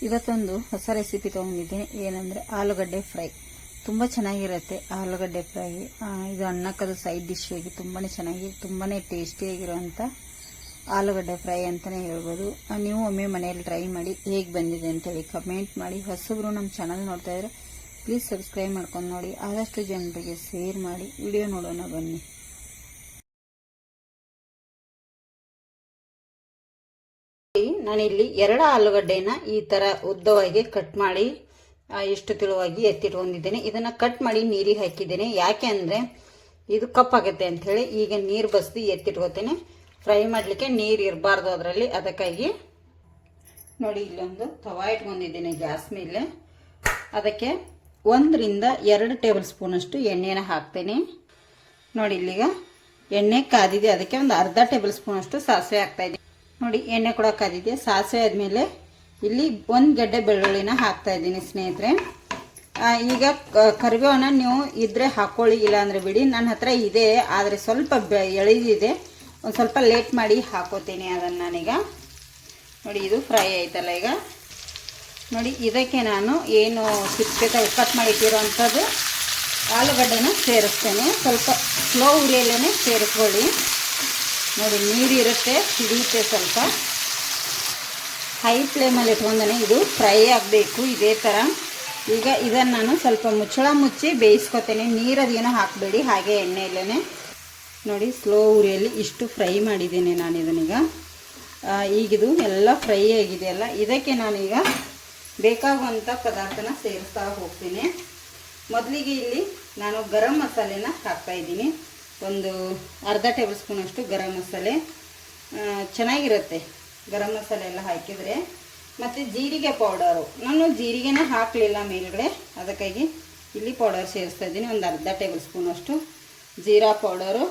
ಇವತ್ತೊಂದು ಹೊಸ ರೆಸಿಪಿ ತೊಗೊಂಡಿದ್ದೀನಿ. ಏನಂದರೆ ಆಲೂಗಡ್ಡೆ ಫ್ರೈ. ತುಂಬ ಚೆನ್ನಾಗಿರುತ್ತೆ ಆಲೂಗಡ್ಡೆ ಫ್ರೈ. ಇದು ಅನ್ನಕ್ಕದು ಸೈಡ್ ಡಿಶ್ ಆಗಿ ತುಂಬಾ ಚೆನ್ನಾಗಿ ತುಂಬಾ ಟೇಸ್ಟಿಯಾಗಿರುವಂಥ ಆಲೂಗಡ್ಡೆ ಫ್ರೈ ಅಂತಲೇ ಹೇಳ್ಬೋದು. ನೀವು ಒಮ್ಮೆ ಮನೆಯಲ್ಲಿ ಟ್ರೈ ಮಾಡಿ ಹೇಗೆ ಬಂದಿದೆ ಅಂತೇಳಿ ಕಮೆಂಟ್ ಮಾಡಿ. ಹೊಸಬ್ರು ನಮ್ಮ ಚಾನಲ್ ನೋಡ್ತಾ ಇದ್ರೆ ಪ್ಲೀಸ್ ಸಬ್ಸ್ಕ್ರೈಬ್ ಮಾಡ್ಕೊಂಡು ನೋಡಿ, ಆದಷ್ಟು ಜನರಿಗೆ ಶೇರ್ ಮಾಡಿ. ವಿಡಿಯೋ ನೋಡೋಣ ಬನ್ನಿ. ನಾನಿಲ್ಲಿ 2 ಆಲೂಗಡ್ಡೆನ ಈ ಥರ ಉದ್ದವಾಗಿ ಕಟ್ ಮಾಡಿ ಇಷ್ಟು ತಿಳುವಾಗಿ ಎತ್ತಿಟ್ಕೊಂಡಿದ್ದೇನೆ. ಇದನ್ನು ಕಟ್ ಮಾಡಿ ನೀರಿಗೆ ಹಾಕಿದ್ದೇನೆ. ಯಾಕೆ ಅಂದರೆ ಇದು ಕಪ್ಪಾಗುತ್ತೆ ಅಂಥೇಳಿ ಈಗ ನೀರು ಬಸ್ದು ಎತ್ತಿಟ್ಕೋತೇನೆ. ಫ್ರೈ ಮಾಡಲಿಕ್ಕೆ ನೀರು ಇರಬಾರ್ದು ಅದರಲ್ಲಿ, ಅದಕ್ಕಾಗಿ ನೋಡಿ ಇಲ್ಲೊಂದು ತವಾ ಇಟ್ಕೊಂಡಿದ್ದೇನೆ ಗ್ಯಾಸ್ ಮೇಲೆ. ಅದಕ್ಕೆ 1 ರಿಂದ 2 ಟೇಬಲ್ ಸ್ಪೂನಷ್ಟು ಎಣ್ಣೆನ ಹಾಕ್ತೇನೆ. ನೋಡಿ ಇಲ್ಲಿಗ ಎಣ್ಣೆ ಕಾದಿದೆ, ಅದಕ್ಕೆ ಒಂದು ಅರ್ಧ ಟೇಬಲ್ ಸ್ಪೂನಷ್ಟು ಸಾಸಿವೆ ಹಾಕ್ತಾಯಿದ್ದೀನಿ. ನೋಡಿ ಎಣ್ಣೆ ಕೂಡ ಕಾದಿದೆ. ಸಾಸಿವೆ ಆದಮೇಲೆ ಇಲ್ಲಿ 1 ಗಡ್ಡೆ ಬೆಳ್ಳುಳ್ಳಿನ ಹಾಕ್ತಾ ಇದ್ದೀನಿ ಸ್ನೇಹಿತರೆ. ಈಗ ಕರಿಬೇವನ್ನ ನೀವು ಇದ್ರೆ ಹಾಕೊಳ್ಳಿ, ಇಲ್ಲ ಅಂದರೆ ಬಿಡಿ. ನನ್ನ ಹತ್ರ ಇದೆ, ಆದರೆ ಸ್ವಲ್ಪ ಎಳೆದಿದೆ, ಒಂದು ಸ್ವಲ್ಪ ಲೇಟ್ ಮಾಡಿ ಹಾಕೋತೀನಿ ಅದನ್ನು ನಾನೀಗ. ನೋಡಿ ಇದು ಫ್ರೈ ಆಯ್ತಲ್ಲ. ಈಗ ನೋಡಿ ಇದಕ್ಕೆ ನಾನು ಏನು ಸಿಪ್ಪೆ ಕಟ್ ಮಾಡಿಟ್ಟಿರೋ ಅಂಥದ್ದು ಆಲೂಗಡ್ಡೆನ ಸೇರಿಸ್ತೇನೆ. ಸ್ವಲ್ಪ ಸ್ಲೋ ಉರಿಯಲ್ಲೇ ಸೇರಿಸ್ಕೊಳ್ಳಿ. ನೋಡಿ ನೀರು ಇರುತ್ತೆ, ಹಿಡಿಯುತ್ತೆ ಸ್ವಲ್ಪ. ಹೈ ಫ್ಲೇಮಲ್ಲಿ ಇಟ್ಕೊಂಡೇ ಇದು ಫ್ರೈ ಆಗಬೇಕು ಇದೇ ಥರ. ಈಗ ಇದನ್ನು ನಾನು ಸ್ವಲ್ಪ ಮುಚ್ಚಳ ಮುಚ್ಚಿ ಬೇಯಿಸ್ಕೊತೇನೆ. ನೀರದೇನೋ ಹಾಕಬೇಡಿ, ಹಾಗೆ ಎಣ್ಣೆಯಲ್ಲೇ. ನೋಡಿ ಸ್ಲೋ ಉರಿಯಲ್ಲಿ ಇಷ್ಟು ಫ್ರೈ ಮಾಡಿದ್ದೇನೆ ನಾನು ಇದನ್ನೀಗ. ಈಗಿದು ಎಲ್ಲ ಫ್ರೈ ಆಗಿದೆಯಲ್ಲ, ಇದಕ್ಕೆ ನಾನೀಗ ಬೇಕಾಗುವಂಥ ಪದಾರ್ಥನ ಸೇರಿಸ್ತಾ ಹೋಗ್ತೀನಿ. ಮೊದಲಿಗೆ ಇಲ್ಲಿ ನಾನು ಗರಂ ಮಸಾಲೆನ ಹಾಕ್ತಾಯಿದ್ದೀನಿ. ಒಂದು ಅರ್ಧ ಟೇಬಲ್ ಸ್ಪೂನಷ್ಟು ಗರಂ ಮಸಾಲೆ ಚೆನ್ನಾಗಿರುತ್ತೆ, ಗರಂ ಮಸಾಲೆ ಎಲ್ಲ ಹಾಕಿದರೆ. ಮತ್ತು ಜೀರಿಗೆ ಪೌಡರು, ನಾನು ಜೀರಿಗೆನ ಹಾಕಲಿಲ್ಲ ಮೇಲ್ಗಡೆ, ಅದಕ್ಕಾಗಿ ಇಲ್ಲಿ ಪೌಡರ್ ಸೇರಿಸ್ತಾ ಇದ್ದೀನಿ. ಒಂದು ಅರ್ಧ ಟೇಬಲ್ ಸ್ಪೂನಷ್ಟು ಜೀರಾ ಪೌಡರು.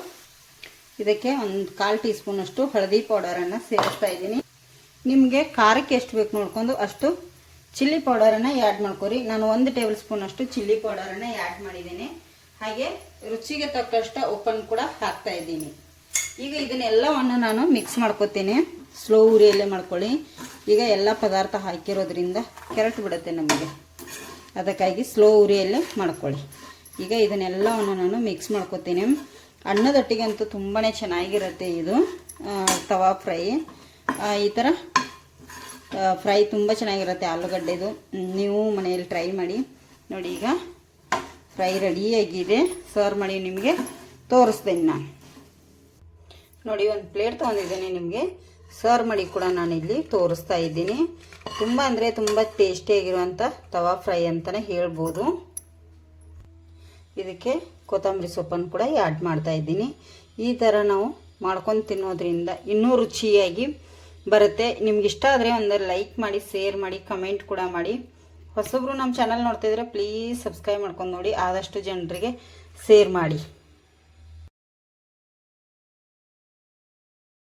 ಇದಕ್ಕೆ ಒಂದು 1/4 ಟೀ ಸ್ಪೂನಷ್ಟು ಹಳದಿ ಪೌಡರನ್ನು ಸೇರಿಸ್ತಾ ಇದ್ದೀನಿ. ನಿಮಗೆ ಖಾರಕ್ಕೆ ಎಷ್ಟು ಬೇಕು ನೋಡ್ಕೊಂಡು ಅಷ್ಟು ಚಿಲ್ಲಿ ಪೌಡರನ್ನು ಆ್ಯಡ್ ಮಾಡ್ಕೊರಿ. ನಾನು 1 ಟೇಬಲ್ ಸ್ಪೂನಷ್ಟು ಚಿಲ್ಲಿ ಪೌಡರನ್ನು ಆ್ಯಡ್ ಮಾಡಿದ್ದೀನಿ. ಹಾಗೆ ರುಚಿಗೆ ತಕ್ಕಷ್ಟು ಉಪ್ಪನ್ನು ಕೂಡ ಹಾಕ್ತಾ ಇದ್ದೀನಿ. ಈಗ ಇದನ್ನೆಲ್ಲವನ್ನು ನಾನು ಮಿಕ್ಸ್ ಮಾಡ್ಕೊತೀನಿ. ಸ್ಲೋ ಉರಿಯಲ್ಲೇ ಮಾಡ್ಕೊಳ್ಳಿ. ಈಗ ಎಲ್ಲ ಪದಾರ್ಥ ಹಾಕಿರೋದ್ರಿಂದ ಕೆರಟು ಬಿಡುತ್ತೆ ನಮಗೆ, ಅದಕ್ಕಾಗಿ ಸ್ಲೋ ಉರಿಯಲ್ಲೇ ಮಾಡ್ಕೊಳ್ಳಿ. ಈಗ ಇದನ್ನೆಲ್ಲವನ್ನು ನಾನು ಮಿಕ್ಸ್ ಮಾಡ್ಕೊತೀನಿ. ಅನ್ನದೊಟ್ಟಿಗಂತೂ ತುಂಬಾ ಚೆನ್ನಾಗಿರುತ್ತೆ ಇದು ತವಾ ಫ್ರೈ. ಈ ಥರ ಫ್ರೈ ತುಂಬ ಚೆನ್ನಾಗಿರುತ್ತೆ ಆಲೂಗಡ್ಡೆದು. ನೀವು ಮನೆಯಲ್ಲಿ ಟ್ರೈ ಮಾಡಿ. ನೋಡಿ ಈಗ ಫ್ರೈ ರೆಡಿಯಾಗಿದೆ, ಸರ್ವ್ ಮಾಡಿ ನಿಮಗೆ ತೋರಿಸ್ತೇನೆ ನಾನು. ನೋಡಿ ಒಂದು ಪ್ಲೇಟ್ ತೊಗೊಂಡಿದ್ದೀನಿ, ನಿಮಗೆ ಸರ್ವ್ ಮಾಡಿ ಕೂಡ ನಾನಿಲ್ಲಿ ತೋರಿಸ್ತಾ ಇದ್ದೀನಿ. ತುಂಬ ಅಂದರೆ ತುಂಬ ಟೇಸ್ಟಿಯಾಗಿರುವಂಥ ತವಾ ಫ್ರೈ ಅಂತಲೇ ಹೇಳ್ಬೋದು. ಇದಕ್ಕೆ ಕೊತ್ತಂಬರಿ ಸೊಪ್ಪನ್ನು ಕೂಡ ಆ್ಯಡ್ ಮಾಡ್ತಾ ಇದ್ದೀನಿ. ಈ ಥರ ನಾವು ಮಾಡ್ಕೊಂಡು ತಿನ್ನೋದ್ರಿಂದ ಇನ್ನೂ ರುಚಿಯಾಗಿ ಬರುತ್ತೆ. ನಿಮ್ಗೆ ಇಷ್ಟ ಆದರೆ ಒಂದು ಲೈಕ್ ಮಾಡಿ, ಶೇರ್ ಮಾಡಿ, ಕಮೆಂಟ್ ಕೂಡ ಮಾಡಿ. ಹೊಸಬ್ರು ನಮ್ಮ ಚಾನಲ್ ನೋಡ್ತಿದ್ರೆ ಪ್ಲೀಸ್ ಸಬ್ಸ್ಕ್ರೈಬ್ ಮಾಡ್ಕೊಂಡು ನೋಡಿ, ಆದಷ್ಟು ಜನರಿಗೆ ಶೇರ್ ಮಾಡಿ.